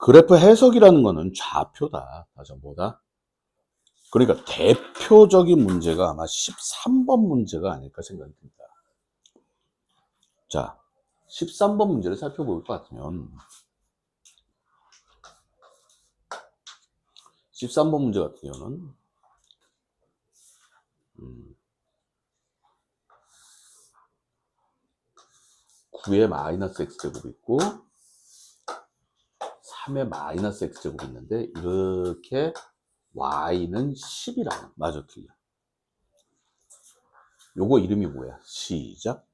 그래프 해석이라는 거는 좌표다. 다시 뭐다? 그러니까 대표적인 문제가 아마 13번 문제가 아닐까 생각이 듭니다. 자, 13번 문제를 살펴볼 것 같으면 13번 문제 같은 경우는 9의 마이너스 x제곱이 있고 3의 마이너스 x제곱이 있는데 이렇게 y는 10이라는 맞아 틀려. 요거 이름이 뭐야? 시작.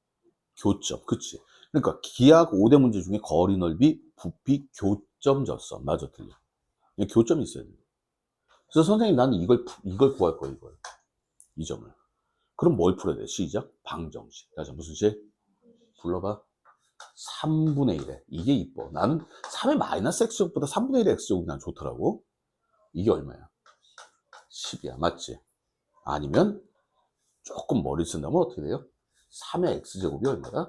교점. 그치? 그러니까 기하학 5대 문제 중에 거리 넓이, 부피, 교점 졌어. 맞아 틀려. 교점이 있어야 돼. 그래서 선생님 나는 이걸 구할 거야, 이걸. 이 점을. 그럼 뭘 풀어야 돼? 시작. 방정식. 다시 무슨 식? 불러봐. 3분의 1에. 이게 이뻐. 나는 3의 마이너스 x제곱보다 3분의 1의 x제곱이 난 좋더라고. 이게 얼마야? 10이야. 맞지? 아니면 조금 머리 쓴다면 어떻게 돼요? 3의 x제곱이 얼마다?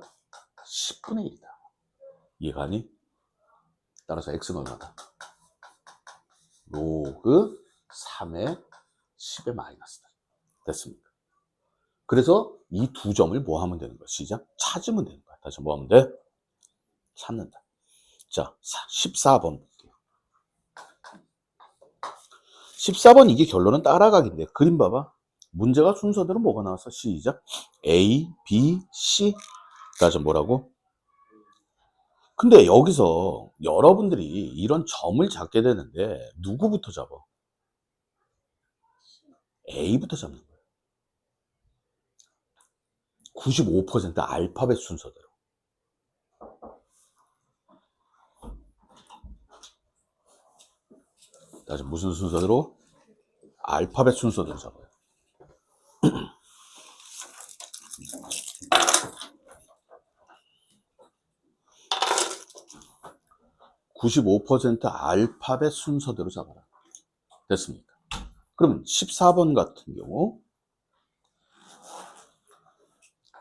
10분의 1이다. 이해가니? 따라서 x는 얼마다? 로그 3의 10의 마이너스다. 됐습니까? 그래서 이 두 점을 뭐 하면 되는 거야? 시작. 찾으면 되는 거야. 다시 뭐 하면 돼? 찾는다. 자, 14번 볼게요. 14번 이게 결론은 따라가기인데 그림 봐봐. 문제가 순서대로 뭐가 나왔어? 시작. A, B, C. 다시 뭐라고? 근데 여기서 여러분들이 이런 점을 잡게 되는데 누구부터 잡아? A부터 잡는 거예요. 95% 알파벳 순서대로. 다시 무슨 순서대로? 알파벳 순서대로 잡아요. 95% 알파벳 순서대로 잡아라. 됐습니까? 그러면 14번 같은 경우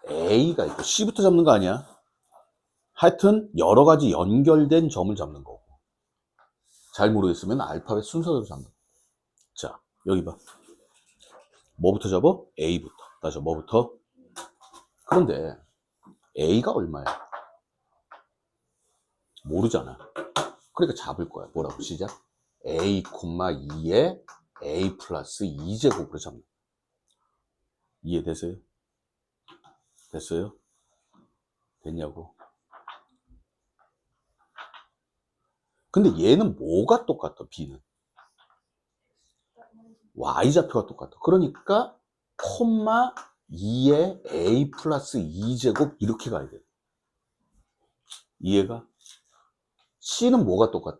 A가 있고 C부터 잡는 거 아니야? 하여튼 여러 가지 연결된 점을 잡는 거고 잘 모르겠으면 알파벳 순서대로 잡는 거. 자, 여기 봐. 뭐부터 잡아? A부터. 다시 뭐부터? 그런데 A가 얼마야? 모르잖아. 그러니까 잡을 거야. 뭐라고? 시작. A, 2에 A 플러스 2제곱으로 잡는 거야. 이해되세요? 됐어요? 됐냐고? 근데 얘는 뭐가 똑같아? B는 Y좌표가 똑같아. 그러니까 콤마 2에 A 플러스 2제곱 이렇게 가야 돼. 이해가? C는 뭐가 똑같아?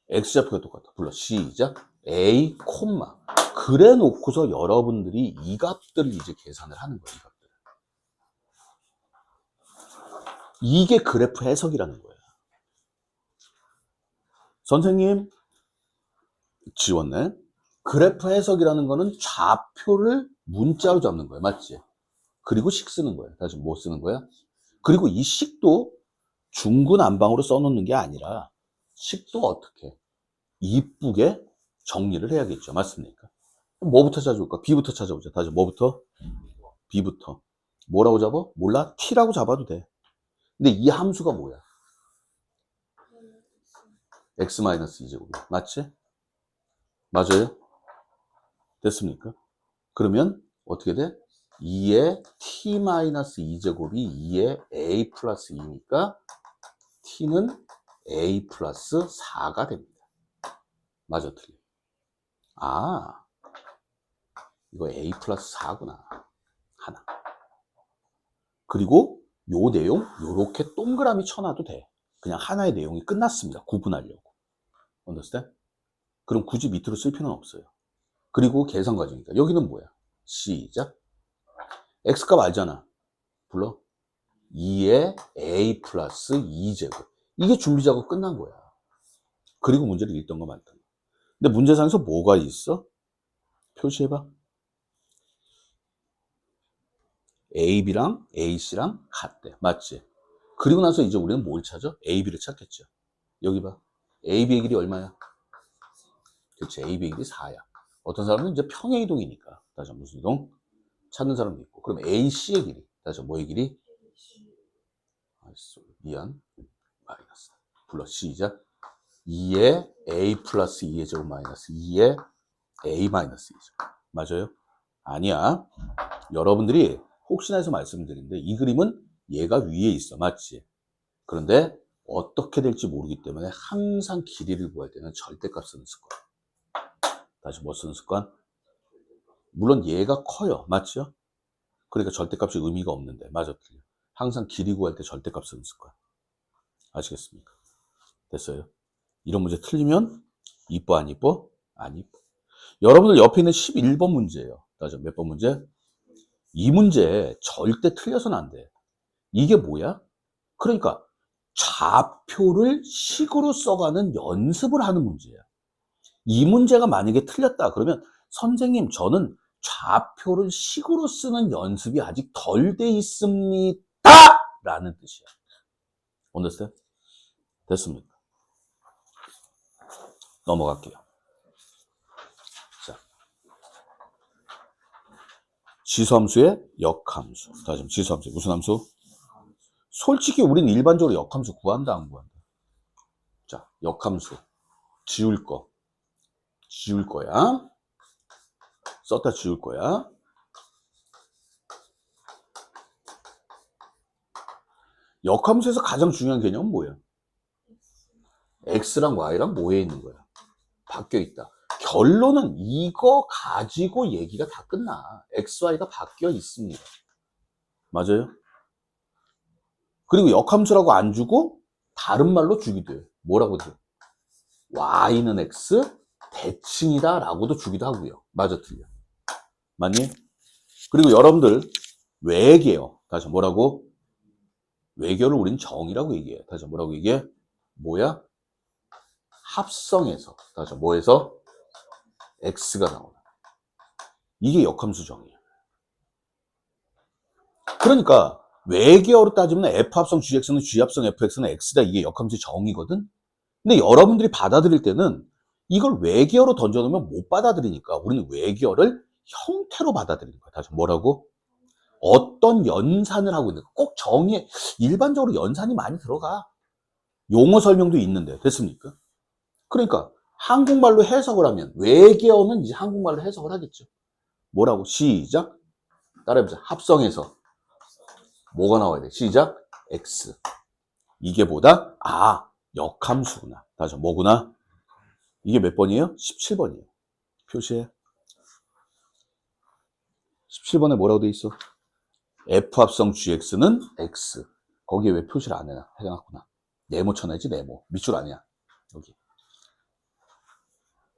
X좌표가 똑같아. 불러. 시작. A, 콤마. 그래 놓고서 여러분들이 이 값들을 이제 계산을 하는 거예요. 이 값들. 이게 그래프 해석이라는 거예요. 선생님, 지웠네. 그래프 해석이라는 거는 좌표를 문자로 잡는 거예요. 맞지? 그리고 식 쓰는 거예요. 다시 뭐 쓰는 거야? 그리고 이 식도 중구난방으로 써놓는 게 아니라 식도 어떻게 이쁘게 정리를 해야겠죠. 맞습니까? 뭐부터 찾아볼까? B부터 찾아보자. 다시 뭐부터? B부터. 뭐라고 잡아? 몰라? T라고 잡아도 돼. 근데 이 함수가 뭐야? X-2제곱. 맞지? 맞아요? 됐습니까? 그러면 어떻게 돼? 2의 T-2제곱이 2의 A 플러스 2니까 T는 A 플러스 4가 됩니다. 맞아, 틀려. 아, 이거 A 플러스 4구나. 하나. 그리고 요 내용 요렇게 동그라미 쳐놔도 돼. 그냥 하나의 내용이 끝났습니다. 구분하려고. understand? 그럼 굳이 밑으로 쓸 필요는 없어요. 그리고 계산 과정이니까 여기는 뭐야? 시작. x값 알잖아. 불러. 2의 a 플러스 2제곱. 이게 준비 작업 끝난 거야. 그리고 문제를 읽던 거 맞다. 근데 문제상에서 뭐가 있어? 표시해봐. AB랑 AC랑 같대. 맞지? 그리고 나서 이제 우리는 뭘 찾아? AB를 찾겠죠. 여기 봐. AB의 길이 얼마야? 그치, AB의 길이 4야. 어떤 사람은 이제 평행이동이니까. 다시 무슨 이동? 찾는 사람도 있고. 그럼 AC의 길이. 다시 뭐의 길이? 미안. 마이너스. 불러. 시작. 2의 A 플러스 2의 제곱 마이너스 2의 A 마이너스 2죠. 맞아요? 아니야. 여러분들이 혹시나 해서 말씀드리는데 이 그림은 얘가 위에 있어. 맞지? 그런데 어떻게 될지 모르기 때문에 항상 길이를 구할 때는 절대값 쓰는 습관. 다시 뭐 쓰는 습관? 물론 얘가 커요. 맞죠? 그러니까 절대값이 의미가 없는데. 맞아, 틀려. 항상 길이 구할 때 절대값 쓰는 습관. 아시겠습니까? 됐어요? 이런 문제 틀리면 이뻐 안 이뻐? 안 이뻐. 여러분들 옆에 있는 11번 문제예요. 다시 몇 번 문제? 이 문제 절대 틀려서는 안 돼. 이게 뭐야? 그러니까 좌표를 식으로 써가는 연습을 하는 문제야. 이 문제가 만약에 틀렸다 그러면 선생님 저는 좌표를 식으로 쓰는 연습이 아직 덜 돼 있습니다 라는 뜻이야. understand? 됐습니까? 넘어갈게요. 자, 지수함수의 역함수. 다시 지수함수 무슨 함수? 솔직히 우리는 일반적으로 역함수 구한다 안 구한다? 자, 역함수 지울 거야. 썼다 지울 거야. 역함수에서 가장 중요한 개념은 뭐야? x랑 y랑 뭐에 있는 거야? 바뀌어 있다. 결론은 이거 가지고 얘기가 다 끝나. x, y가 바뀌어 있습니다. 맞아요? 그리고 역함수라고 안 주고 다른 말로 주기도 해요. 뭐라고 줘? y는 x 대칭이다 라고도 주기도 하고요. 맞아 틀려? 맞니? 그리고 여러분들 외계어 다시 뭐라고? 외계어를 우린 정이라고 얘기해. 다시 뭐라고 얘기해? 뭐야? 합성해서 다시 뭐해서? x가 나오는 이게 역함수 정이에요. 그러니까 외계어로 따지면 F합성 GX는 G합성 FX는 X다 이게 역함수 정이거든. 근데 여러분들이 받아들일 때는 이걸 외계어로 던져놓으면 못 받아들이니까 우리는 외계어를 형태로 받아들이는 거야. 다시 뭐라고? 어떤 연산을 하고 있는 거야. 꼭 정의에 일반적으로 연산이 많이 들어가. 용어 설명도 있는데 됐습니까? 그러니까 한국말로 해석을 하면 외계어는 이제 한국말로 해석을 하겠죠. 뭐라고? 시작. 따라해보자. 합성해서 뭐가 나와야 돼? 시작. X. 이게 뭐다? 아, 역함수구나. 다시 뭐구나? 이게 몇 번이에요? 17번이에요. 표시해. 17번에 뭐라고 돼 있어? F합성 GX는 X. 거기에 왜 표시를 안 해놨구나. 네모 쳐내지, 네모. 밑줄 아니야. 여기.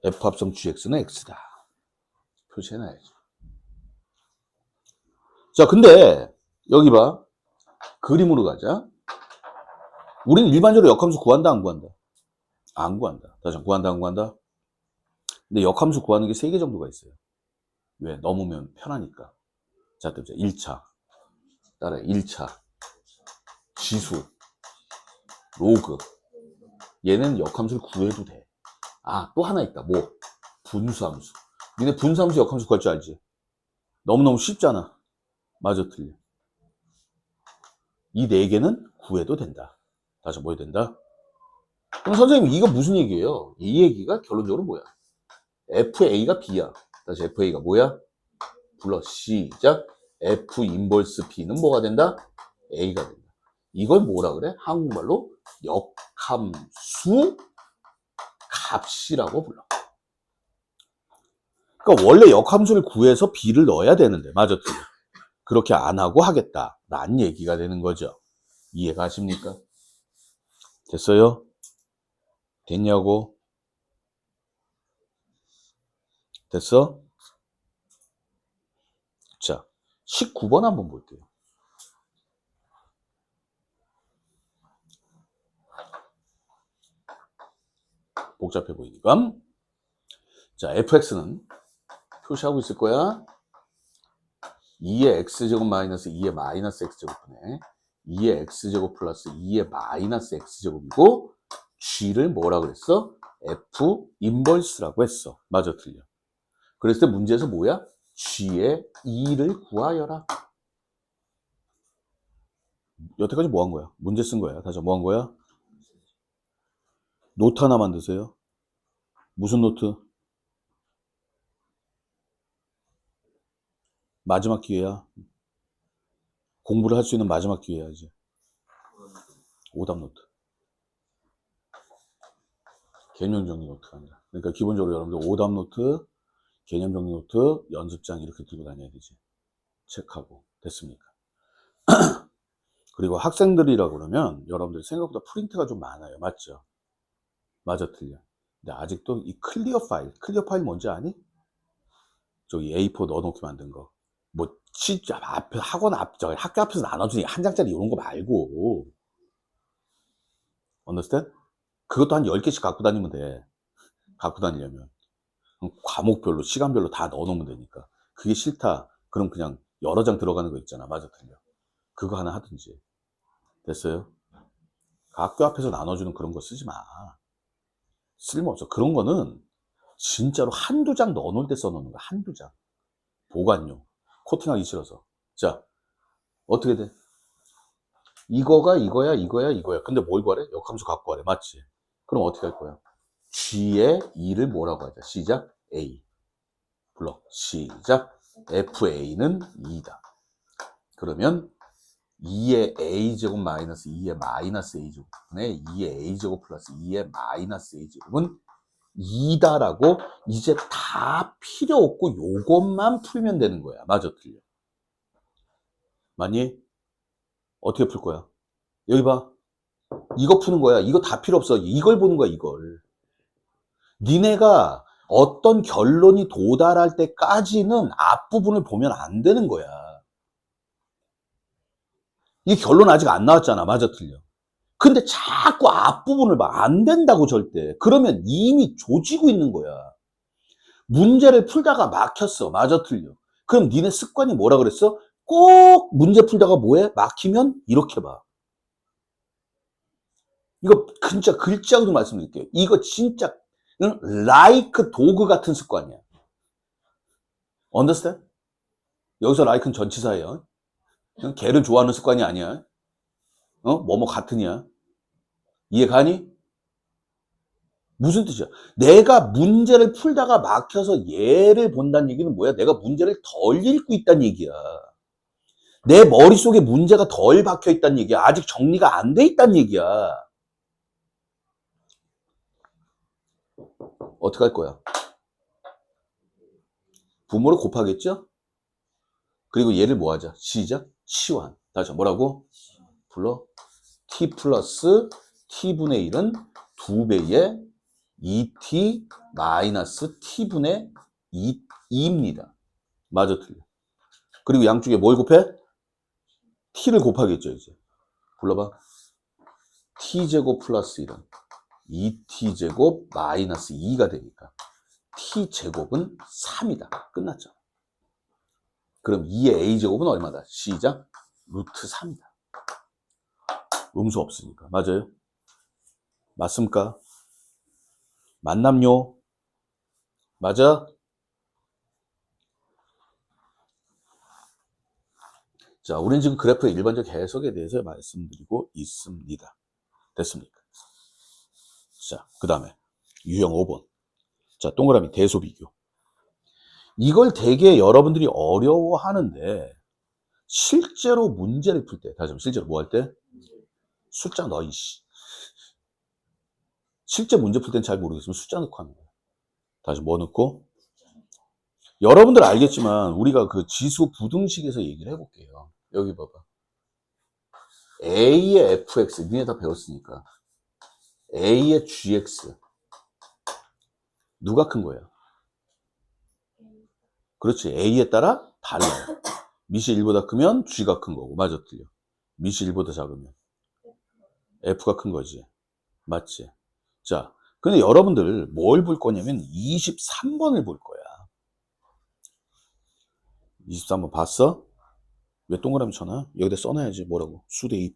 F합성 GX는 X다. 표시해놔야지. 자, 근데 여기 봐. 그림으로 가자. 우리는 일반적으로 역함수 구한다, 안 구한다? 안 구한다. 다시 구한다, 안 구한다? 근데 역함수 구하는 게 3개 정도가 있어요. 왜? 넘으면 편하니까. 자, 또 1차. 따라해. 1차. 지수. 로그. 얘는 역함수를 구해도 돼. 아, 또 하나 있다. 뭐? 분수함수. 니네 분수함수 역함수 구할 줄 알지? 너무너무 쉽잖아. 맞아, 틀려. 이 4개는 구해도 된다. 다시 뭐 해야 된다? 그럼 선생님, 이거 무슨 얘기예요? 이 얘기가 결론적으로 뭐야? FA가 B야. 다시 FA가 뭐야? 불러. 시작. F 인버스 B는 뭐가 된다? A가 된다. 이걸 뭐라 그래? 한국말로 역함수 값이라고 불러. 그러니까 원래 역함수를 구해서 B를 넣어야 되는데, 맞아, 틀려. 그렇게 안 하고 하겠다. 라는 얘기가 되는 거죠. 이해가 하십니까? 됐어요? 됐냐고? 됐어? 자, 19번 한번 볼게요. 복잡해 보이니까. 자, fx는 표시하고 있을 거야. 2의 x제곱 마이너스 2의 마이너스 x제곱분에 2의 x제곱 플러스 2의 마이너스 x제곱이고 G를 뭐라 그랬어? F 인버스라고 했어. 맞아, 틀려? 그랬을 때 문제에서 뭐야? G의 E를 구하여라. 여태까지 뭐 한 거야? 문제 쓴 거야. 다시 뭐 한 거야? 노트 하나 만드세요. 무슨 노트? 마지막 기회야. 공부를 할 수 있는 마지막 기회야, 이제. 오답 노트. 개념 정리 노트가 아니라. 그러니까 기본적으로 여러분들 오답 노트, 개념 정리 노트, 연습장 이렇게 들고 다녀야 되지. 체크하고. 됐습니까? 그리고 학생들이라 그러면 여러분들 생각보다 프린트가 좀 많아요. 맞죠? 맞아, 틀려. 근데 아직도 이 클리어 파일 뭔지 아니? 저기 A4 넣어놓게 만든 거. 뭐, 진짜 앞에, 저기 학교 앞에서 나눠주니 한 장짜리 이런 거 말고. understand? 그것도 한 10개씩 갖고 다니면 돼. 갖고 다니려면. 과목별로, 시간별로 다 넣어놓으면 되니까. 그게 싫다. 그럼 그냥 여러 장 들어가는 거 있잖아. 맞아, 틀려. 그거 하나 하든지. 됐어요? 학교 앞에서 나눠주는 그런 거 쓰지 마. 쓸모없어. 그런 거는 진짜로 한두 장 넣어놓을 때 써놓는 거야. 한두 장. 보관용. 코팅하기 싫어서. 자, 어떻게 돼? 이거가 이거야, 이거야, 이거야. 근데 뭘 구하래? 역함수 갖고 가래. 맞지? 그럼 어떻게 할 거야? G의 E를 뭐라고 하자? 시작. A. 불러. 시작. FA는 2다. 그러면 2의 A제곱 마이너스 2의 마이너스 A제곱분의 2의 A제곱 플러스 2의 마이너스 A제곱은 2다라고 이제 다 필요 없고 요것만 풀면 되는 거야. 맞아, 틀려? 맞니? 어떻게 풀 거야? 여기 봐. 이거 푸는 거야. 이거 다 필요 없어. 이걸 보는 거야, 이걸. 니네가 어떤 결론이 도달할 때까지는 앞부분을 보면 안 되는 거야. 이 결론 아직 안 나왔잖아. 맞아, 틀려? 근데 자꾸 앞부분을 봐. 안 된다고 절대. 그러면 이미 조지고 있는 거야. 문제를 풀다가 막혔어. 맞아, 틀려? 그럼 니네 습관이 뭐라 그랬어? 꼭 문제 풀다가 뭐해? 막히면 이렇게 봐. 이거 진짜 글자로 말씀드릴게요. 이거 진짜 like 도그 같은 습관이야. understand? 여기서 like는 전치사예요. 걔를 좋아하는 습관이 아니야. 뭐뭐 같으냐. 이해 가니? 무슨 뜻이야? 내가 문제를 풀다가 막혀서 얘를 본다는 얘기는 뭐야? 내가 문제를 덜 읽고 있다는 얘기야. 내 머릿속에 문제가 덜 박혀 있다는 얘기야. 아직 정리가 안 돼 있다는 얘기야. 어떻게 할 거야? 부모를 곱하겠죠? 그리고 얘를 뭐 하자? 시작. 치환. 다시 뭐라고? 불러. t 플러스 t분의 1은 2배의 2t 마이너스 t분의 2입니다. 맞아, 틀려. 그리고 양쪽에 뭘 곱해? t를 곱하겠죠, 이제. 불러봐. t제곱 플러스 1은 2t제곱 마이너스 2가 되니까 t제곱은 3이다. 끝났죠. 그럼 2의 a제곱은 얼마다? 시작. 루트 3이다. 음수 없으니까. 맞아요? 맞습니까? 맞남요? 맞아? 자, 우리는 지금 그래프의 일반적 해석에 대해서 말씀드리고 있습니다. 됐습니까? 자, 그 다음에 유형 5번. 자, 동그라미 대소 비교. 이걸 되게 여러분들이 어려워하는데 실제로 문제를 풀 때, 다시 한번 실제로 뭐 할 때? 숫자 넣어, 이씨. 실제 문제 풀 땐 잘 모르겠으면 숫자 넣고 하는 거야. 다시 뭐 넣고? 여러분들 알겠지만 우리가 그 지수 부등식에서 얘기를 해볼게요. 여기 봐봐. A의 fx, 니네 다 배웠으니까. A의 gx. 누가 큰 거예요? 그렇지. A에 따라 달라요. 미시 1보다 크면 G가 큰 거고. 맞아, 틀려. 미시 1보다 작으면 F가 큰 거지. 맞지? 자, 근데 여러분들 뭘 볼 거냐면 23번을 볼 거야. 23번 봤어? 왜 동그라미 쳐놔? 여기다 써놔야지. 뭐라고? 수대입.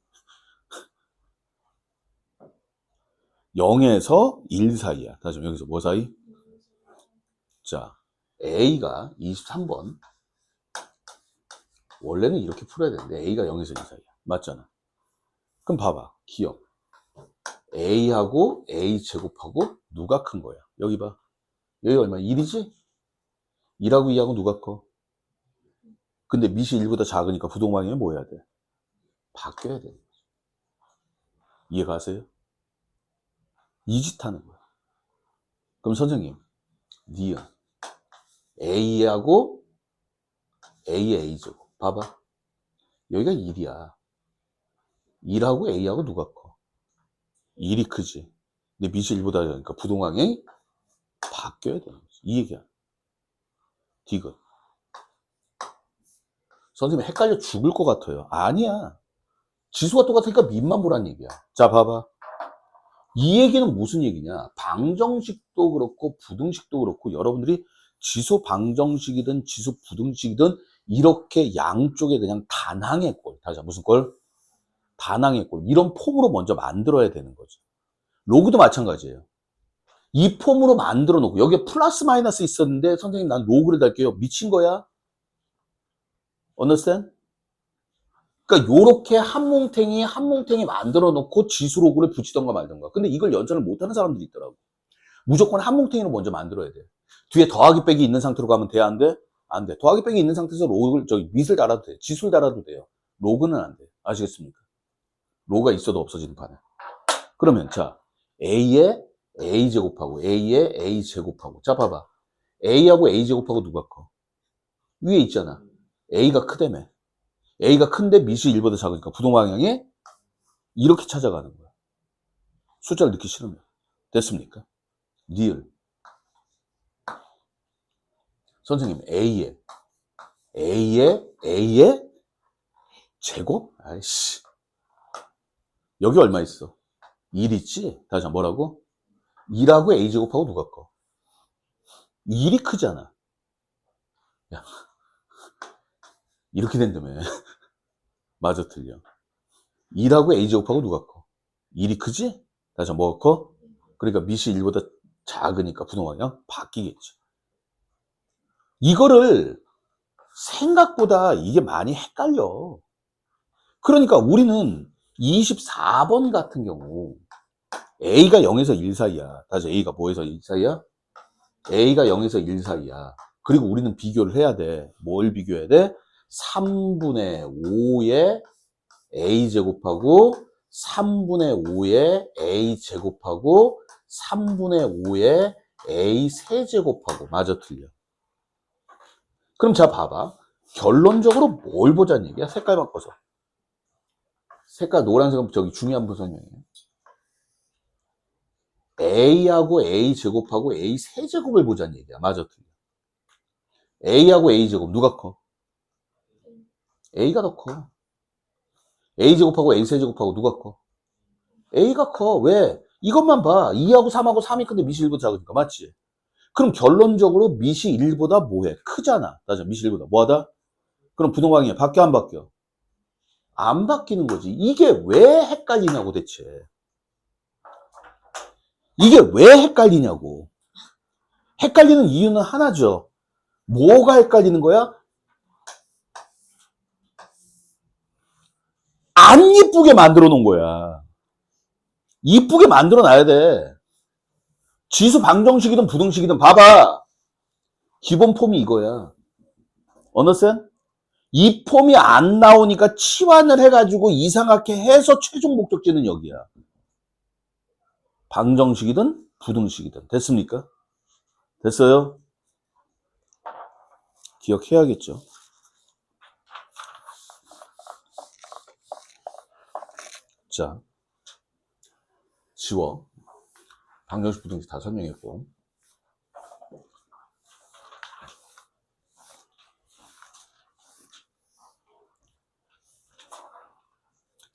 0에서 1 사이야. 다시 여기서 뭐 사이? 자, A가 23번. 원래는 이렇게 풀어야 되는데 A가 0에서 1 사이야. 맞잖아. 그럼 봐봐. 기억. A하고 A 제곱하고 누가 큰 거야? 여기 봐. 여기 얼마? 1이지? 1하고 2하고 누가 커? 근데 밑이 1보다 작으니까 부동방향이 뭐 해야 돼? 바뀌어야 돼. 이해가세요? 이 짓 하는 거야. 그럼 선생님, 니은 A하고 A의 A제곱. 봐봐. 여기가 1이야. 1하고 A하고 누가 커? 1이 크지. 근데 밑이 1보다 작으니까 부동방향이 바뀌어야 되는 거지. 이 얘기야. 디귿. 선생님 헷갈려 죽을 것 같아요. 아니야. 지수가 똑같으니까 밑만 보란 얘기야. 자, 봐봐. 이 얘기는 무슨 얘기냐? 방정식도 그렇고 부등식도 그렇고 여러분들이 지수 방정식이든 지수 부등식이든 이렇게 양쪽에 그냥 단항의 꼴. 다시 무슨 꼴? 단항의 꼴. 이런 폼으로 먼저 만들어야 되는 거죠. 로그도 마찬가지예요. 이 폼으로 만들어 놓고 여기에 플러스 마이너스 있었는데 선생님 난 로그를 달게요. 미친 거야? understand? 그러니까 요렇게 한 뭉탱이 만들어 놓고 지수 로그를 붙이던가 말던가. 근데 이걸 연산을 못하는 사람들이 있더라고. 무조건 한 뭉탱이로 먼저 만들어야 돼. 뒤에 더하기 빼기 있는 상태로 가면 돼? 안 돼? 안 돼. 더하기 빼기 있는 상태에서 로그를, 밑을 달아도 돼. 지수를 달아도 돼요. 로그는 안 돼. 아시겠습니까? 로그가 있어도 없어지는 판에. 그러면, 자, A에 A 제곱하고, A에 A 제곱하고. 자, 봐봐. A하고 A 제곱하고 누가 커? 위에 있잖아. A가 크다며. A가 큰데 밑이 1보다 작으니까 부동방향이 이렇게 찾아가는 거야. 숫자를 넣기 싫으면. 됐습니까? 리을. 선생님, A에 제곱? 아이씨. 여기 얼마 있어? 1 있지? 다시 한번 뭐라고? 1하고 A 제곱하고 누가 커? 1이 크잖아. 야, 이렇게 된다며. 맞아, 틀려. 1하고 A 제곱하고 누가 커? 1이 크지? 다시 한번 뭐가 커? 그러니까 밑이 1보다 작으니까 부동방향 바뀌겠지. 이거를 생각보다 이게 많이 헷갈려. 그러니까 우리는 24번 같은 경우 A가 0에서 1 사이야. 다시 A가 뭐에서 1 사이야? A가 0에서 1 사이야. 그리고 우리는 비교를 해야 돼. 뭘 비교해야 돼? 3분의 5의 A 제곱하고 3분의 5의 A 제곱하고 3분의 5의 A 세제곱하고. 맞아, 틀려? 그럼 자, 봐봐. 결론적으로 뭘 보자는 얘기야? 색깔 바꿔서. 색깔 노란색은 저기 중요한 부분이에요. A하고 A 제곱하고 A 세제곱을 보자는 얘기야. 맞아, 틀려? A하고 A 제곱 누가 커? A가 더 커. A 제곱하고 A 세제곱하고 누가 커? A가 커. 왜? 이것만 봐. 2하고 3하고 3이 큰데 밑이 1보다 작으니까. 맞지? 그럼 결론적으로 밑이 1보다 뭐해? 크잖아. 맞아. 밑이 1보다 뭐하다? 그럼 부동방향이 바뀌어 안 바뀌어? 안 바뀌는 거지. 이게 왜 헷갈리냐고 대체. 이게 왜 헷갈리냐고. 헷갈리는 이유는 하나죠. 뭐가 헷갈리는 거야? 안 이쁘게 만들어 놓은 거야. 이쁘게 만들어 놔야 돼. 지수 방정식이든 부등식이든 봐봐. 기본 폼이 이거야. understand? 이 폼이 안 나오니까 치환을 해가지고 이상하게 해서 최종 목적지는 여기야. 방정식이든 부등식이든. 됐습니까? 됐어요? 기억해야겠죠. 자, 지워. 방정식 부등식 다 설명했고.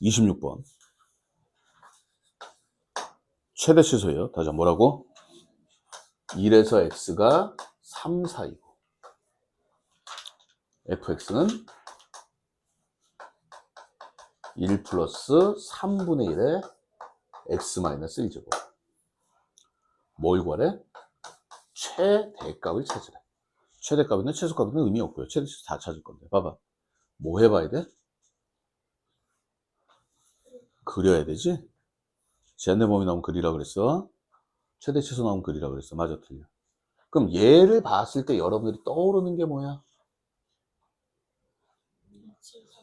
26번. 최대 치수예요. 다시 한번 뭐라고? 1에서 x가 3, 4이고 fx는 1 플러스 3분의 1의 x 마이너스 1제곱. 뭘 구하래? 최대값을 찾으래. 최대값이든 최소값이든 의미 없고요. 최대값 다 찾을 건데. 봐봐. 뭐 해봐야 돼? 그려야 되지? 제한된 범위 나오면 그리라 그랬어. 최대 최소 나오면 그리라 그랬어. 맞아, 틀려. 그럼 얘를 봤을 때 여러분들이 떠오르는 게 뭐야?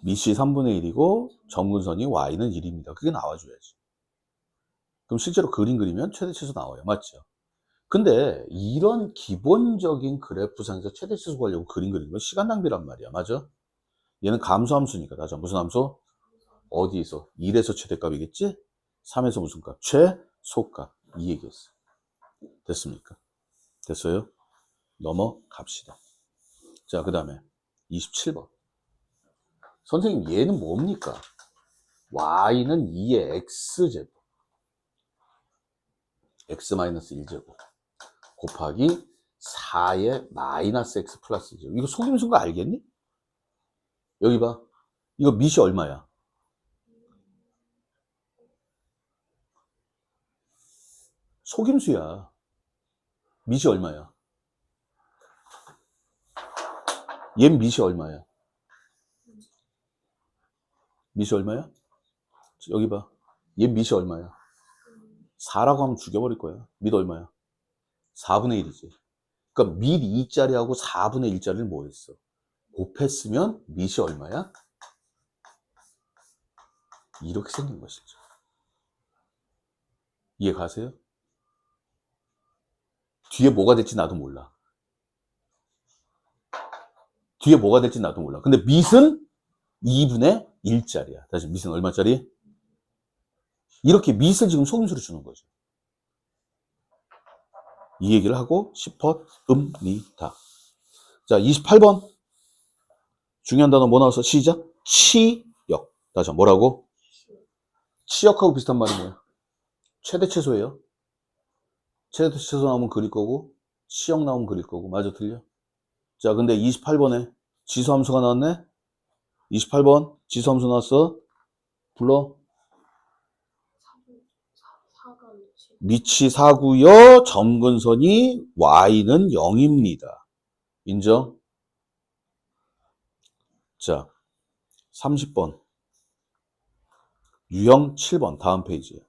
미시 3분의 1이고 점근선이 y는 1입니다. 그게 나와줘야지. 그럼 실제로 그림 그리면 최대 최소 나와요. 맞죠? 근데 이런 기본적인 그래프상에서 최대 최소 구하려고 그림 그리는 건 시간 낭비란 말이야. 맞아? 얘는 감소함수니까. 맞아. 무슨 함수? 어디에서? 1에서 최대값이겠지? 3에서 무슨 값? 최소값. 이 얘기했어. 됐습니까? 됐어요? 넘어갑시다. 자, 그 다음에 27번. 선생님, 얘는 뭡니까? y는 2의 x제곱, x-1제곱 곱하기 4의 마이너스 x 플러스 1제곱. 이거 속임수인 거 알겠니? 여기 봐. 이거 밑이 얼마야? 속임수야. 밑이 얼마야? 얘는 밑이 얼마야? 밑이 얼마야? 여기 봐. 얘 밑이 얼마야? 4라고 하면 죽여버릴 거야. 밑 얼마야? 4분의 1이지. 그러니까 밑 2짜리하고 4분의 1짜리를 뭐 했어? 곱했으면 밑이 얼마야? 이렇게 생긴 것이죠. 이해 가세요? 뒤에 뭐가 될지 나도 몰라. 뒤에 뭐가 될지 나도 몰라. 근데 밑은 2분의 1짜리야. 다시 밑은 얼마짜리? 이렇게 밑을 지금 속임수로 주는 거죠. 이 얘기를 하고 싶었습니다. 자, 28번. 중요한 단어 뭐 나왔어? 시작. 치역. 다시 뭐라고? 치역하고 비슷한 말이 뭐야? 최대 최소예요. 최대 최소 나오면 그릴 거고, 치역 나오면 그릴 거고. 맞아, 틀려? 자, 근데 28번에 지수함수가 나왔네? 28번 지수함수 나왔어? 불러. 밑이 4구요. 점근선이 y는 0입니다. 인정? 자, 30번. 유형 7번. 다음 페이지에.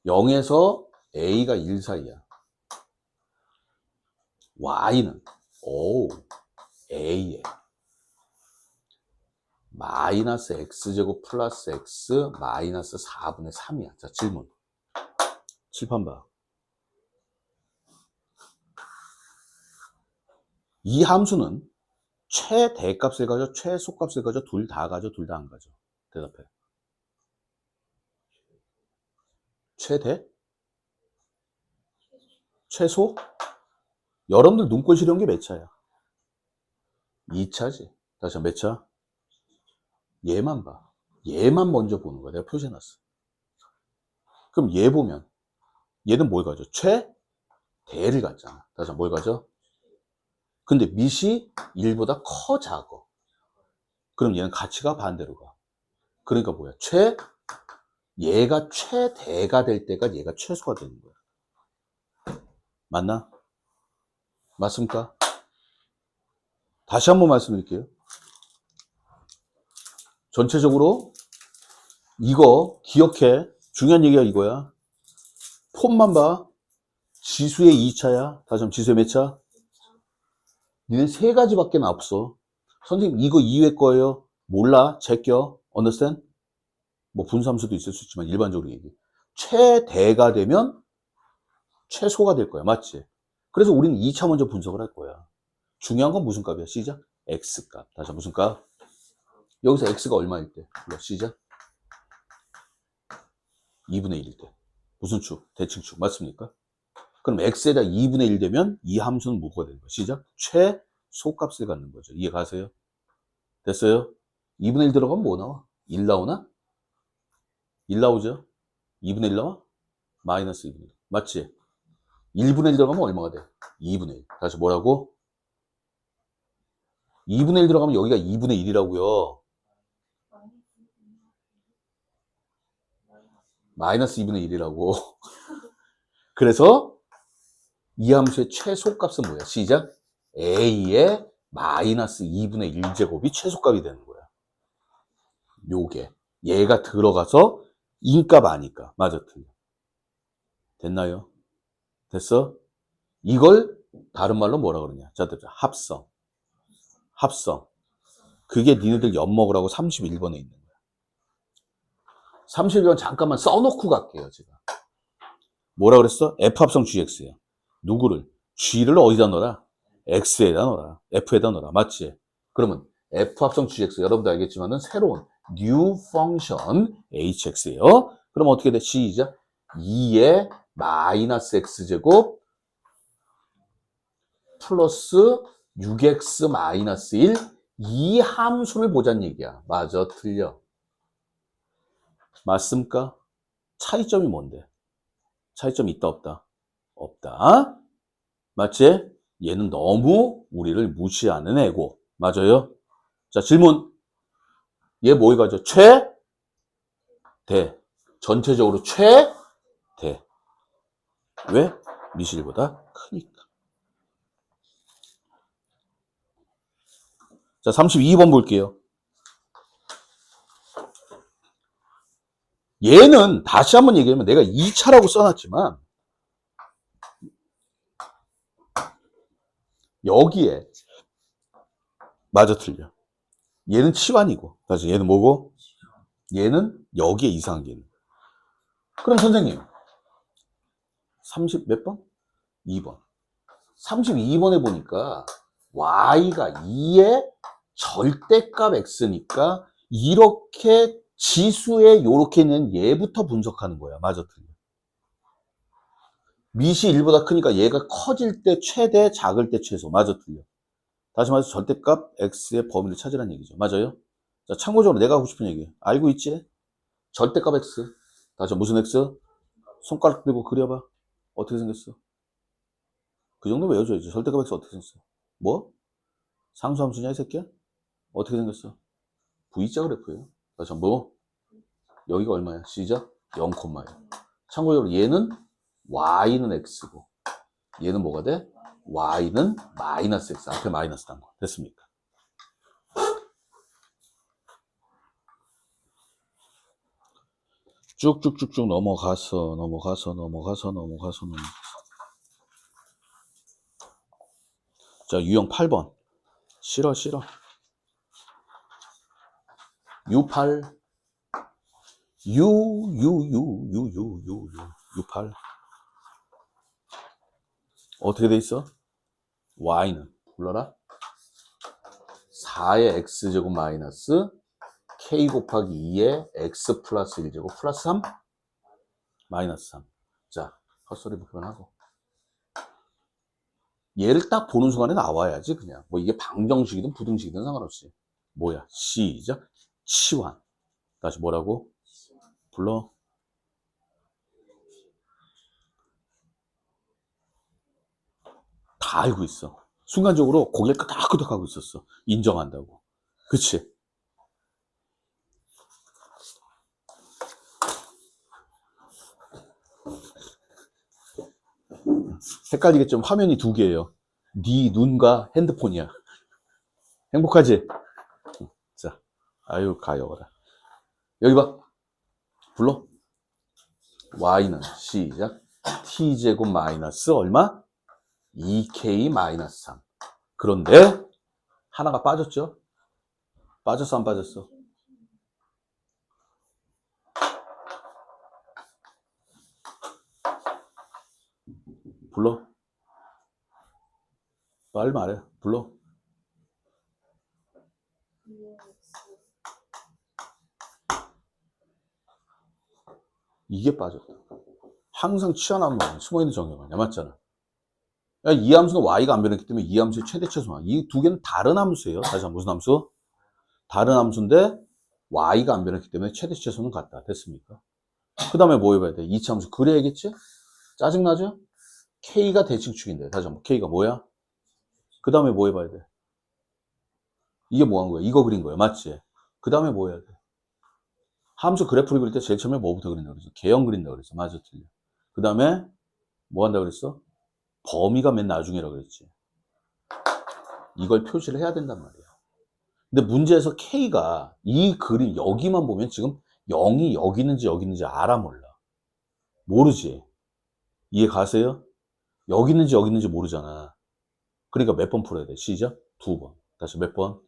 0에서 a가 1 사이야. y는 a에 마이너스 x제곱 플러스 x 마이너스 4분의 3이야. 자, 질문. 칠판 봐. 이 함수는 최대값을 가져, 최소값을 가져, 둘 다 가져, 둘 다 안 가져? 대답해. 최대? 최소? 여러분들 눈꼴 시려운 게 몇 차야? 2차지. 다시 한번 몇 차? 얘만 봐. 얘만 먼저 보는 거야. 내가 표시해놨어. 그럼 얘 보면 얘는 뭘 가져? 최대를 가잖아. 다시 한번 뭘 가져? 근데 밑이 1보다 커 작어. 그럼 얘는 가치가 반대로 가. 그러니까 뭐야? 얘가 최대가 될 때가 얘가 최소가 되는 거야. 맞나? 맞습니까? 다시 한번 말씀드릴게요. 전체적으로 이거 기억해. 중요한 얘기가 이거야. 폼만 봐. 지수의 2차야. 다시 한번 지수의 몇 차? 니네 세 가지밖에 없어. 선생님 이거 2회 거예요. 몰라. 제껴. understand? 뭐 분수함수도 있을 수 있지만 일반적으로 얘기해. 최대가 되면 최소가 될 거야. 맞지? 그래서 우리는 2차 먼저 분석을 할 거야. 중요한 건 무슨 값이야? 시작. x값. 다시 무슨 값? 여기서 x가 얼마일 때? 시작. 2분의 1일 때. 무슨 축? 대칭축. 맞습니까? 그럼 x에다 2분의 1 되면 이 함수는 뭐가 되는 거야? 시작. 최소값을 갖는 거죠. 이해 가세요? 됐어요? 2분의 1 들어가면 뭐 나와? 1 나오나? 1 나오죠? 2분의 1 나와? 마이너스 2분의 1. 맞지? 1분의 1 들어가면 얼마가 돼? 2분의 1. 다시 뭐라고? 2분의 1 들어가면 여기가 2분의 1이라고요. 마이너스 2분의 1이라고. 그래서 이 함수의 최소값은 뭐야? 시작. a의 마이너스 2분의 1제곱이 최소값이 되는 거야. 요게. 얘가 들어가서 인값 아니까. 맞아, 틀려. 됐나요? 됐어? 이걸 다른 말로 뭐라 그러냐? 자, 합성. 합성. 그게 니네들 엿먹으라고 31번에 있는 거야. 31번 잠깐만 써놓고 갈게요, 제가. 뭐라 그랬어? F합성 GX야. 누구를? G를 어디다 넣어라? X에다 넣어라. F에다 넣어라. 맞지? 그러면 F합성 GX, 여러분도 알겠지만은 새로운 new function HX예요. 그럼 어떻게 돼? 시작. 2의 마이너스 X제곱 플러스 6X 마이너스 1, 이 함수를 보자는 얘기야. 맞아, 틀려. 맞습니까? 차이점이 뭔데? 차이점이 있다, 없다? 없다. 맞지? 얘는 너무 우리를 무시하는 애고. 맞아요? 자, 질문. 얘 뭐 해가지고? 최? 대. 전체적으로 최? 대. 왜? 미실보다 크니까. 자, 32번 볼게요. 얘는 다시 한번 얘기하면 내가 2차라고 써놨지만 여기에 맞아 틀려. 얘는 치환이고. 다시 얘는 뭐고? 얘는 여기에 이상한 게 있는 거야. 그럼 선생님 30 몇 번? 2번. 32번에 보니까 y가 2의 절대값 x니까 이렇게 지수에 요렇게 있는 얘부터 분석하는 거야. 맞아 틀려. 밑이 1보다 크니까 얘가 커질 때 최대, 작을 때 최소. 맞아 틀려. 다시 말해서 절대값 x의 범위를 찾으라는 얘기죠. 맞아요? 자, 참고적으로 내가 하고 싶은 얘기. 알고 있지? 절대값 x. 다시 무슨 x? 손가락 들고 그려봐. 어떻게 생겼어? 그 정도 외워줘야지. 절대값 x 어떻게 생겼어? 뭐? 상수함수냐 이 새끼야? 어떻게 생겼어? V자 그래프예요. 다시 뭐? 여기가 얼마야? 시작? 0,1. 참고적으로 얘는 y는 x고 얘는 뭐가 돼? y는 마이너스 x. 앞에 마이너스 단 거. 됐습니까? 쭉쭉쭉쭉 넘어가서. 자, 유형 8번. 싫어. U8. U8. 어떻게 돼 있어? y는 불러라. 4의 x제곱 마이너스 k 곱하기 2의 x 플러스 1제곱 플러스 3? 마이너스 3. 자, 헛소리 그만하고. 얘를 딱 보는 순간에 나와야지 그냥. 뭐 이게 방정식이든 부등식이든 상관없이. 뭐야? 시작. 치환. 다시 뭐라고? 불러. 다 알고 있어. 순간적으로 고개를 끄덕끄덕하고 있었어. 인정한다고. 그치? 헷갈리겠지만 화면이 두 개예요. 네 눈과 핸드폰이야. 행복하지? 자, 아유 가여워라. 여기 봐. 불러. y는 시작. t제곱 마이너스 얼마? 2k 마이너스 3. 그런데 하나가 빠졌죠? 빠졌어 안 빠졌어? 불러. 빨리 말해. 불러. 이게 빠졌다. 항상 튀어나오는 숨어있는 정형 아니야. 맞잖아. 야, 이 함수는 y가 안 변했기 때문에 이 함수의 최대 최소만. 이 두 개는 다른 함수예요. 다시 한번 무슨 함수? 다른 함수인데 y가 안 변했기 때문에 최대 최소는 같다. 됐습니까? 그 다음에 뭐 해봐야 돼? 이차 함수 그래야겠지? 짜증나죠? k가 대칭축인데 다시 한번 k가 뭐야? 그 다음에 뭐 해봐야 돼? 이게 뭐 한 거야? 이거 그린 거야. 맞지? 그 다음에 뭐 해야 돼? 함수 그래프를 그릴 때 제일 처음에 뭐부터 그린다 그랬어? 개형 그린다 그랬어. 맞아, 틀려. 그 다음에 뭐 한다 그랬어? 범위가 맨 나중이라 그랬지. 이걸 표시를 해야 된단 말이야. 근데 문제에서 K가 이 그림 여기만 보면 지금 0이 여기 있는지 알아 몰라. 모르지. 이해 가세요? 여기 있는지 모르잖아. 그러니까 몇 번 풀어야 돼? 시작. 2번. 다시 몇 번?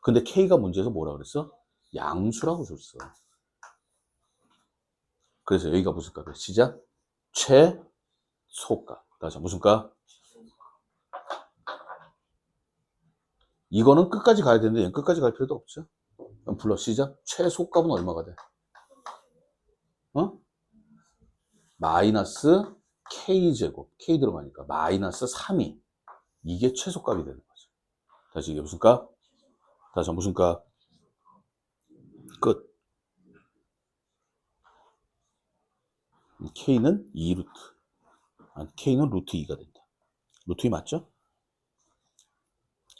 근데 K가 문제에서 뭐라 그랬어? 양수라고 줬어. 그래서 여기가 무슨 값이야? 시작. 최소값. 다시 무슨 값? 이거는 끝까지 가야 되는데 얘는 끝까지 갈 필요도 없죠. 그럼 불러. 시작. 최소값은 얼마가 돼? 어? 마이너스 K제곱. K 들어가니까 마이너스 3이. 이게 최소값이 되는 거죠. 다시 이게 무슨 값? 다시 무슨 값? 끝. K는 2루트. 아니, K는 루트 2가 된다. 루트 2 맞죠?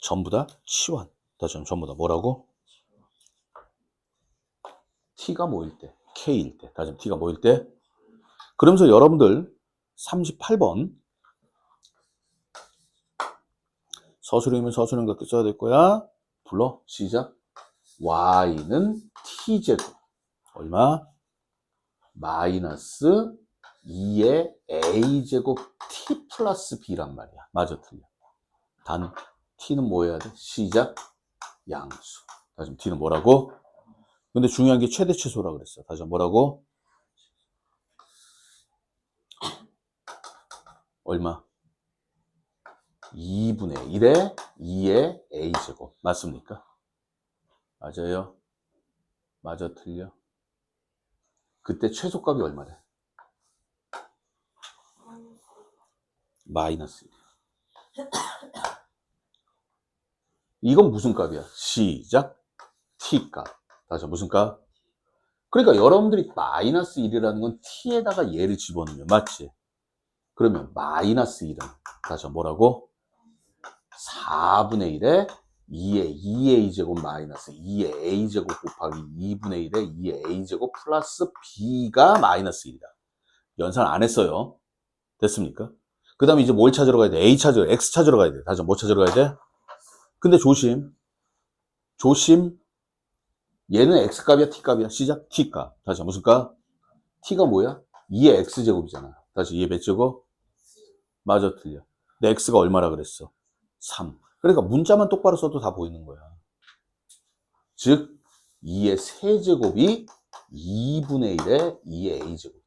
전부 다 치환. 다시 한번 전부 다 뭐라고? T가 뭐일 때? K일 때. 다시 한번 T가 뭐일 때? 그러면서 여러분들 38번 서술형이면 서술형 그렇게 써야 될 거야. 불러. 시작. Y는 T제곱. 얼마? 마이너스 2의 A제곱 T 플러스 B란 말이야. 맞아, 틀려. 단 T는 뭐 해야 돼? 시작. 양수. 다시 한번 T는 뭐라고? 근데 중요한 게 최대 최소라 그랬어. 다시 한번 뭐라고? 얼마? 2분의 1에 2의 A제곱. 맞습니까? 맞아요? 맞아, 틀려? 그때 최소값이 얼마래? 마이너스 1. 이건 무슨 값이야? 시작. T값. 다시 무슨 값? 그러니까 여러분들이 마이너스 1이라는 건 T에다가 얘를 집어넣으면 맞지? 그러면 마이너스 1은 다시 뭐라고? 4분의 1에 2의 2a제곱 마이너스 2의 a제곱 곱하기 2분의 1에 2의 a제곱 플러스 b가 마이너스 1이다. 연산 안 했어요. 됐습니까? 그 다음에 이제 뭘 찾으러 가야 돼? a 찾으러, x 찾으러 가야 돼. 다시 뭐 찾으러 가야 돼? 근데 조심. 얘는 x값이야, t값이야? 시작. t값. 다시 무슨 값? t가 뭐야? 2의 x제곱이잖아. 다시 2의 몇 제곱? 맞아, 틀려. 근데 x가 얼마라 그랬어? 3. 그러니까 문자만 똑바로 써도 다 보이는 거야. 즉 2의 세제곱이 2분의 1의 2의 a제곱.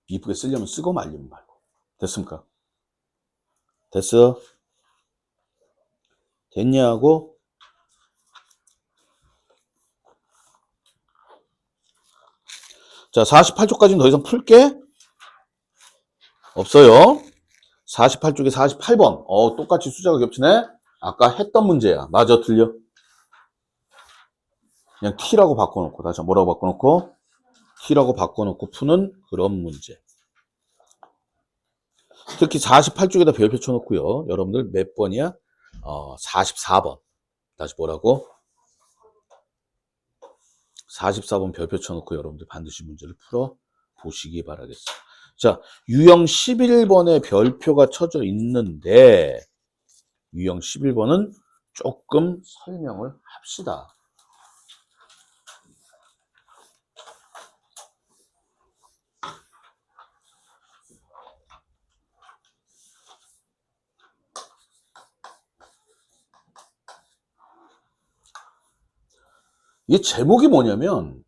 이쁘게 쓰려면 쓰고 말리면 말고. 됐습니까? 됐어? 됐냐고? 자, 48쪽까지는 더 이상 풀게 없어요. 48쪽에 48번. 똑같이 숫자가 겹치네? 아까 했던 문제야. 맞아, 틀려? 그냥 t라고 바꿔놓고, 다시 뭐라고 바꿔놓고? t라고 바꿔놓고 푸는 그런 문제. 특히 48쪽에다 별표 쳐놓고요. 여러분들 몇 번이야? 44번. 다시 뭐라고? 44번 별표 쳐놓고 여러분들 반드시 문제를 풀어 보시기 바라겠습니다. 자, 유형 11번에 별표가 쳐져 있는데 유형 11번은 조금 설명을 합시다. 이 제목이 뭐냐면,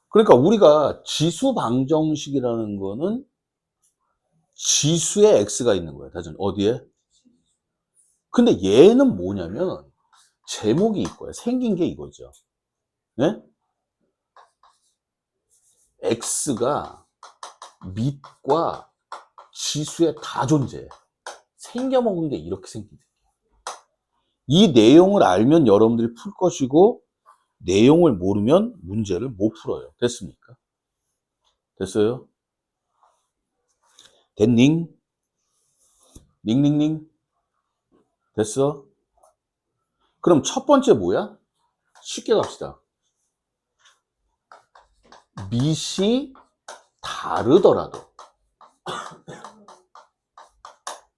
그러니까 우리가 지수 방정식이라는 거는 지수에 x가 있는 거야. 다시 어디에? 근데 얘는 뭐냐면 제목이 이거야. 생긴 게 이거죠. 네? x가 밑과 지수에 다 존재해. 생겨먹은 게 이렇게 생기대. 이 내용을 알면 여러분들이 풀 것이고 내용을 모르면 문제를 못 풀어요. 됐습니까? 됐어요? 됐닝? 닝닝닝? 됐어? 그럼 첫 번째 뭐야? 쉽게 갑시다. 밑이 다르더라도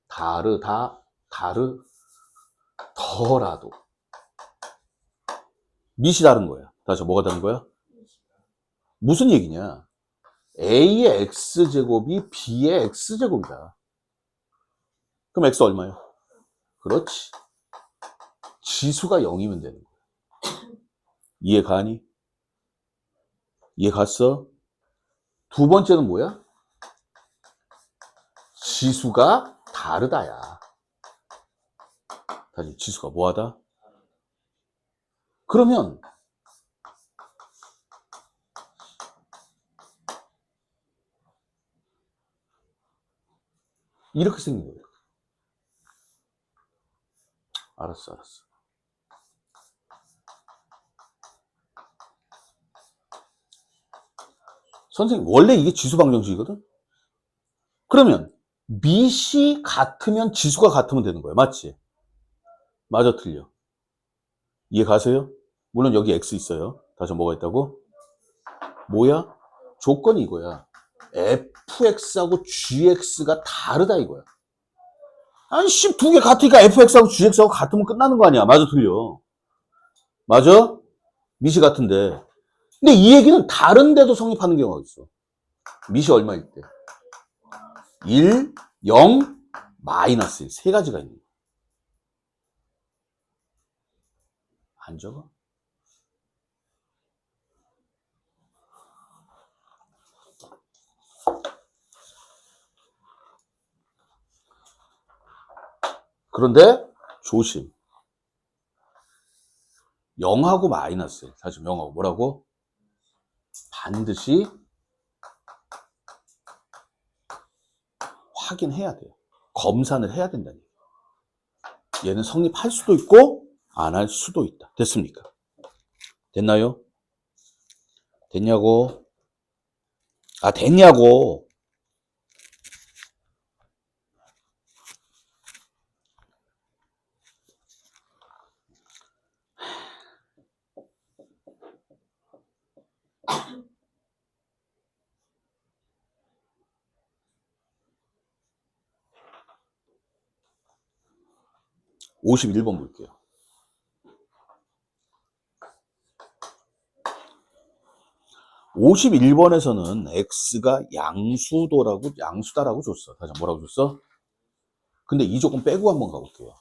다르더라도 밑이 다른 거야. 다시 뭐가 다른 거야? 무슨 얘기냐? A의 X제곱이 B의 X제곱이다. 그럼 X 얼마야? 그렇지. 지수가 0이면 되는 거야. 이해 가니? 이해 갔어? 두 번째는 뭐야? 지수가 다르다야. 다시 지수가 뭐하다? 그러면 이렇게 생긴 거예요. 알았어. 선생님, 원래 이게 지수 방정식이거든? 그러면 밑이 같으면 지수가 같으면 되는 거야. 맞지? 맞아, 틀려? 이해 가세요? 물론 여기 X 있어요. 다시 뭐가 있다고? 뭐야? 조건이 이거야. fx하고 gx가 다르다 이거야. 아니 씨, 두 개 같으니까 fx하고 gx하고 같으면 끝나는 거 아니야. 맞아, 틀려? 맞아? 밑이 같은데. 근데 이 얘기는 다른데도 성립하는 경우가 있어. 밑이 얼마일 때? 1, 0, 마이너스 1. 세 가지가 있는 거야. 안 적어? 그런데 조심. 0하고 마이너스 1. 사실 0하고 뭐라고? 반드시 확인해야 돼요. 검산을 해야 된다니. 얘는 성립할 수도 있고 안 할 수도 있다. 됐습니까? 됐나요? 됐냐고? 아, 됐냐고? (51번) 볼게요. 51번에서는 x가 양수다라고 줬어. 다시 뭐라고 줬어? 근데 이 조건 빼고 한번 가볼게요.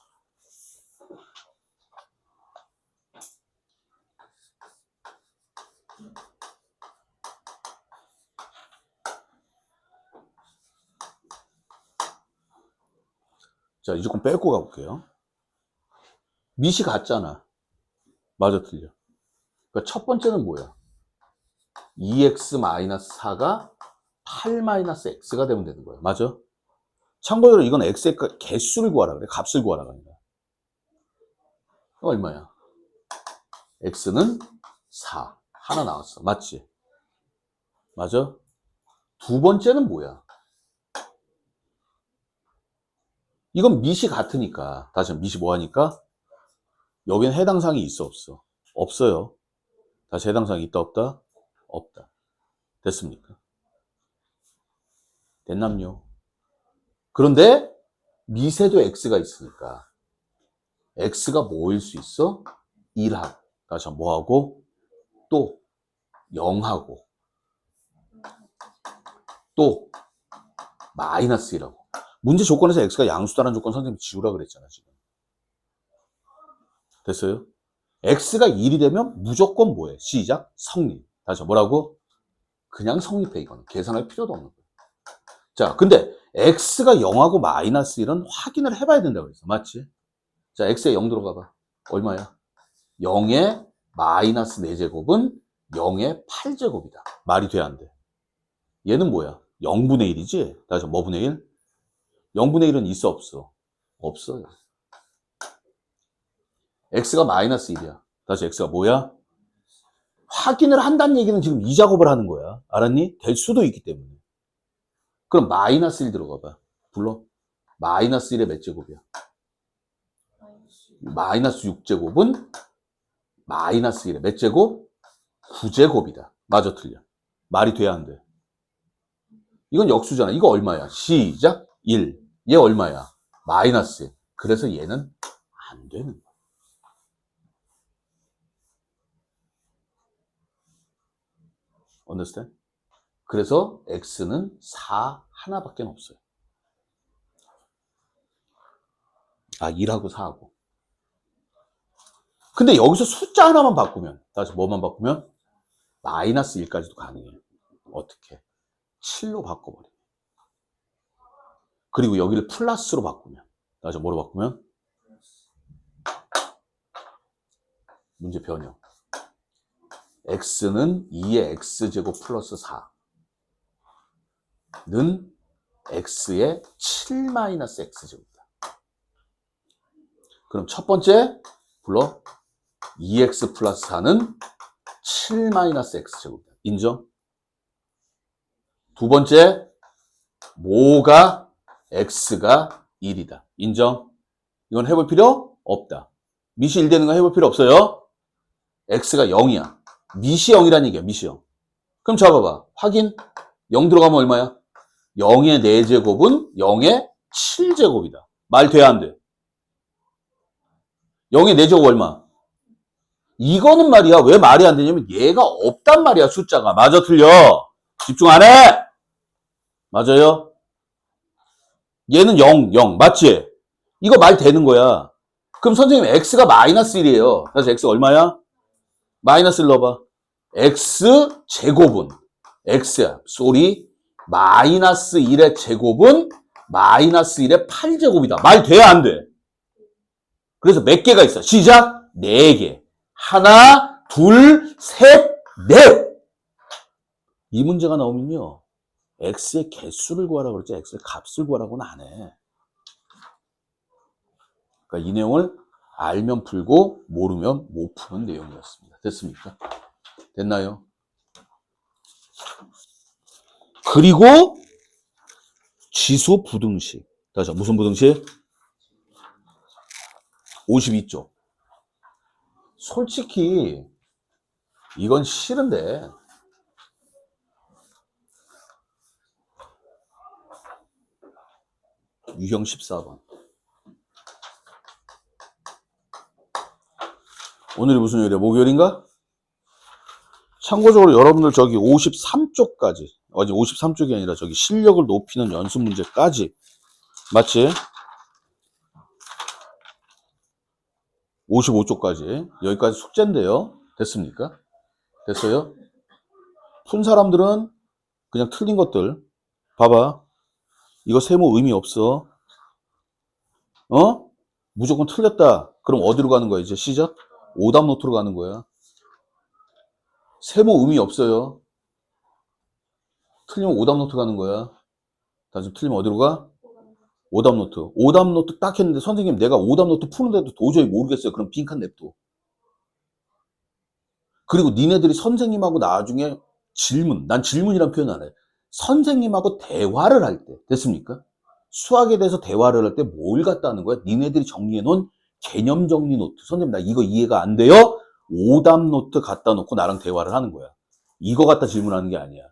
자, 이 조건 빼고 가볼게요. 밑이 같잖아. 맞아, 틀려? 그러니까 첫 번째는 뭐야? 2x-4가 8-x가 되면 되는 거야. 맞아? 참고로 이건 x의 개수를 구하라 그래. 값을 구하라가 아니라. 얼마야? x는 4. 하나 나왔어. 맞지? 맞아? 두 번째는 뭐야? 이건 밑이 같으니까. 다시 밑이 뭐하니까? 여기는 해당 사항이 있어 없어? 없어요. 다시 해당 사항이 있다 없다? 없다. 됐습니까? 됐남요? 그런데 밑에도 x가 있으니까 x가 뭐일 수 있어? 1하고 다시 뭐하고? 또 0하고 또 마이너스 1하고. 문제 조건에서 x가 양수다라는 조건 선생님이 지우라 그랬잖아 지금. 됐어요? x가 1이 되면 무조건 뭐해? 시작 성립. 다시 뭐라고? 그냥 성립해. 이거는 계산할 필요도 없는 거야. 자, 근데 x가 0하고 마이너스 1은 확인을 해봐야 된다고 그랬어. 맞지? 자, x에 0 들어가봐. 얼마야? 0의 마이너스 4제곱은 0의 8제곱이다. 말이 돼, 안 돼? 얘는 뭐야? 0분의 1이지? 다시 뭐 분의 1? 0분의 1은 있어, 없어? 없어요. x가 마이너스 1이야. 다시 x가 뭐야? 확인을 한다는 얘기는 지금 이 작업을 하는 거야. 알았니? 될 수도 있기 때문에. 그럼 마이너스 1 들어가봐. 불러. 마이너스 1의 몇 제곱이야? 마이너스 6제곱은 마이너스 1의 몇 제곱? 9제곱이다. 맞아, 틀려? 말이 돼야 안 돼? 이건 역수잖아. 이거 얼마야? 시작 1. 얘 얼마야? 마이너스. 그래서 얘는 안 되는 거야. understand? 그래서 x는 4 하나밖에 없어요. 아, 1하고 4하고. 근데 여기서 숫자 하나만 바꾸면, 다시 뭐만 바꾸면? 마이너스 1까지도 가능해요. 어떻게? 7로 바꿔버려. 그리고 여기를 플러스로 바꾸면, 다시 뭐로 바꾸면? 문제 변형. x는 2의 x제곱 플러스 4는 x의 7 마이너스 x제곱이다. 그럼 첫 번째 불러 2x 플러스 4는 7 마이너스 x제곱이다. 인정? 두 번째 뭐가 x가 1이다. 인정? 이건 해볼 필요 없다. 미시 1 되는 거 해볼 필요 없어요. x가 0이야. 미시 0이라는 얘기야. 미시 0. 그럼 잡아봐. 확인. 0 들어가면 얼마야? 0의 4제곱은 0의 7제곱이다. 말 돼야 안 돼? 0의 4제곱 얼마? 이거는 말이야. 왜 말이 안 되냐면 얘가 없단 말이야. 숫자가. 맞아 틀려? 집중 안 해? 맞아요? 얘는 0, 0. 맞지? 이거 말 되는 거야. 그럼 선생님 x가 마이너스 1이에요. 그래서 x 얼마야? 마이너스 1 넣어봐. x 제곱은 x야. 쏘리. 마이너스 1의 제곱은 마이너스 1의 8제곱이다. 말 돼야 안 돼? 그래서 몇 개가 있어? 시작! 4개. 하나, 둘, 셋, 넷! 이 문제가 나오면요. x의 개수를 구하라고 그러지 x의 값을 구하라고는 안 해. 그러니까 이 내용을 알면 풀고 모르면 못 푸는 내용이었습니다. 됐습니까? 됐나요? 그리고 지수 부등식. 다시 무슨 부등식? 52쪽. 솔직히 이건 싫은데 유형 14번. 오늘이 무슨 요일이야? 목요일인가? 참고적으로 여러분들 저기 53쪽까지, 어제 53쪽이 아니라 저기 실력을 높이는 연습 문제까지, 맞지? 55쪽까지 여기까지 숙제인데요. 됐습니까? 됐어요? 푼 사람들은 그냥 틀린 것들 봐봐. 이거 세모 의미 없어. 어? 무조건 틀렸다. 그럼 어디로 가는 거야? 이제 시작? 오답 노트로 가는 거야. 세모 의미 없어요. 틀리면 오답 노트 가는 거야. 다시 틀리면 어디로 가? 오답 노트. 오답 노트 딱 했는데 선생님 내가 오답 노트 푸는데도 도저히 모르겠어요. 그럼 빈칸 냅둬. 그리고 니네들이 선생님하고 나중에 질문, 난 질문이란 표현 안 해. 선생님하고 대화를 할 때, 됐습니까? 수학에 대해서 대화를 할 때 뭘 갖다 하는 거야? 니네들이 정리해 놓은 개념 정리 노트. 선생님 나 이거 이해가 안 돼요? 오답 노트 갖다 놓고 나랑 대화를 하는 거야. 이거 갖다 질문하는 게 아니야.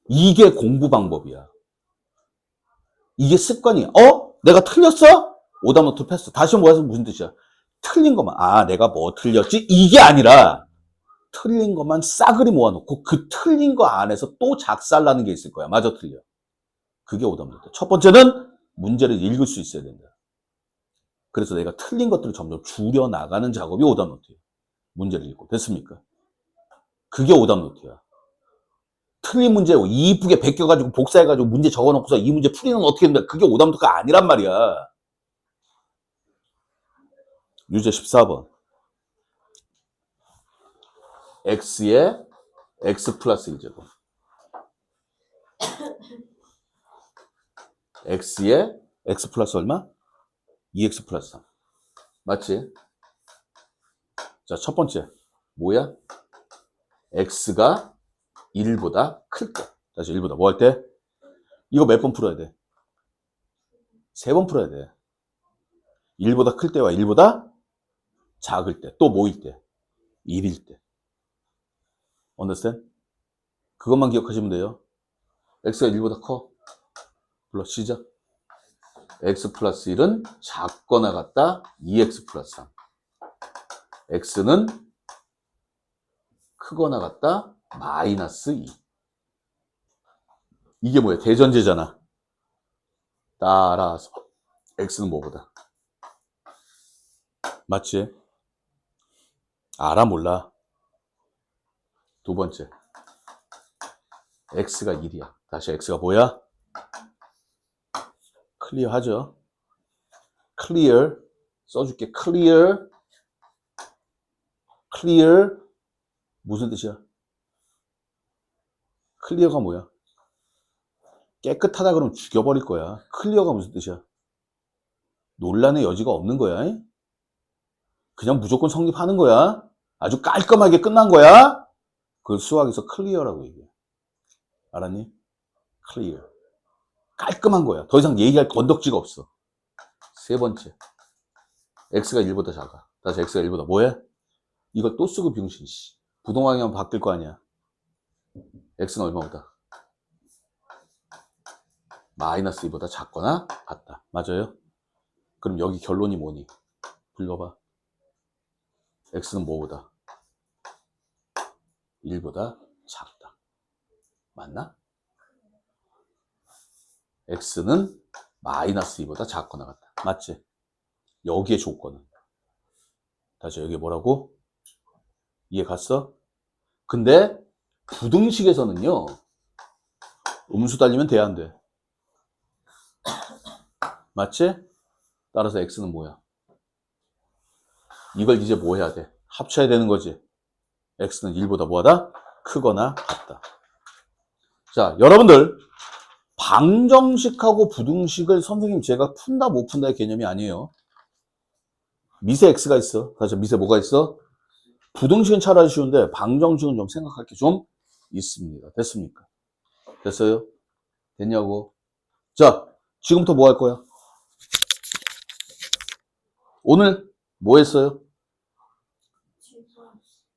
이게 공부 방법이야. 이게 습관이야. 내가 틀렸어? 오답 노트 패스. 다시 모아서 무슨 뜻이야? 틀린 것만. 아, 내가 뭐 틀렸지? 이게 아니라 틀린 것만 싸그리 모아놓고 그 틀린 거 안에서 또 작살나는 게 있을 거야. 맞아, 틀려. 그게 오답 노트. 첫 번째는 문제를 읽을 수 있어야 된다. 그래서 내가 틀린 것들을 점점 줄여나가는 작업이 오답 노트예요. 문제를 읽고. 됐습니까? 그게 오답 노트야. 틀린 문제 이쁘게 베껴가지고 복사해가지고 문제 적어놓고서 이 문제 풀이는 어떻게 된다. 그게 오답 노트가 아니란 말이야. 유제 14번. x의 x 플러스 1제곱. x의 x 플러스 얼마? 2x 플러스 3. 맞지? 자, 첫 번째. 뭐야? x가 1보다 클 때. 다시 1보다 뭐 할 때? 이거 몇 번 풀어야 돼? 3번 풀어야 돼. 1보다 클 때와 1보다 작을 때. 또 뭐일 때? 1일 때. understand? 그것만 기억하시면 돼요. x가 1보다 커. 불러 시작. x 플러스 1은 작거나 같다 2x 플러스 3. x는 크거나 같다 마이너스 2. 이게 뭐야? 대전제잖아. 따라서 x는 뭐보다? 맞지? 알아 몰라? 두 번째 x가 1이야. 다시 x가 뭐야? 클리어 하죠? 클리어 써줄게. 클리어 클리어 무슨 뜻이야? 클리어가 뭐야? 깨끗하다 그러면 죽여버릴 거야. 클리어가 무슨 뜻이야? 논란의 여지가 없는 거야. 그냥 무조건 성립하는 거야. 아주 깔끔하게 끝난 거야. 그걸 수학에서 클리어라고 얘기해. 알았니? 클리어. 깔끔한 거야. 더 이상 얘기할 건덕지가 없어. 세 번째. x가 1보다 작아. 다시 x가 1보다 뭐해? 이걸 또 쓰고 병신 씨. 부동항이 하면 바뀔 거 아니야. x는 얼마보다? 마이너스 2보다 작거나 같다. 맞아요? 그럼 여기 결론이 뭐니? 불러봐. x는 뭐보다? 1보다 작다. 맞나? x는 마이너스 2보다 작거나 같다. 맞지? 여기에 조건은. 다시 여기 뭐라고? 이해 갔어? 근데 부등식에서는요. 음수 달리면 돼, 안 돼? 맞지? 따라서 x는 뭐야? 이걸 이제 뭐 해야 돼? 합쳐야 되는 거지. x는 1보다 뭐하다? 크거나 같다. 자, 여러분들 방정식하고 부등식을 선생님 제가 푼다 못 푼다의 개념이 아니에요. 미세 x가 있어. 다시 미세 뭐가 있어? 부등식은 차라리 쉬운데 방정식은 좀 생각할 게 좀 있습니다. 됐습니까? 됐어요? 됐냐고? 자, 지금부터 뭐 할 거야? 오늘 뭐 했어요?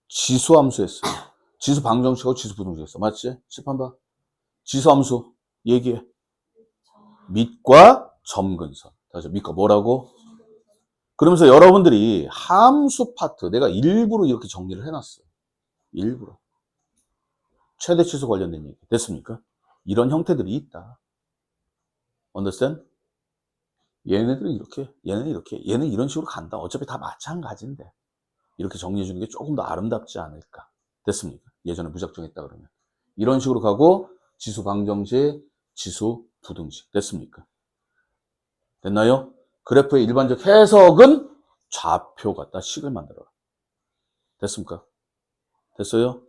지수함수 했어요. 지수 방정식하고 지수 부등식 했어. 맞지? 칠판 봐. 지수함수 얘기해. 밑과 점근선. 다시 밑과 뭐라고? 그러면서 여러분들이 함수 파트 내가 일부러 이렇게 정리를 해놨어요. 일부러. 최대치수 관련된 얘기. 됐습니까? 이런 형태들이 있다. understand? 얘네들은 이렇게, 얘는 이렇게, 얘는 이런 식으로 간다. 어차피 다 마찬가지인데. 이렇게 정리해 주는 게 조금 더 아름답지 않을까. 됐습니까? 예전에 무작정했다 그러면. 이런 식으로 가고 지수 방정식, 지수 부등식. 됐습니까? 됐나요? 그래프의 일반적 해석은 좌표 갖다 식을 만들어라. 됐습니까? 됐어요?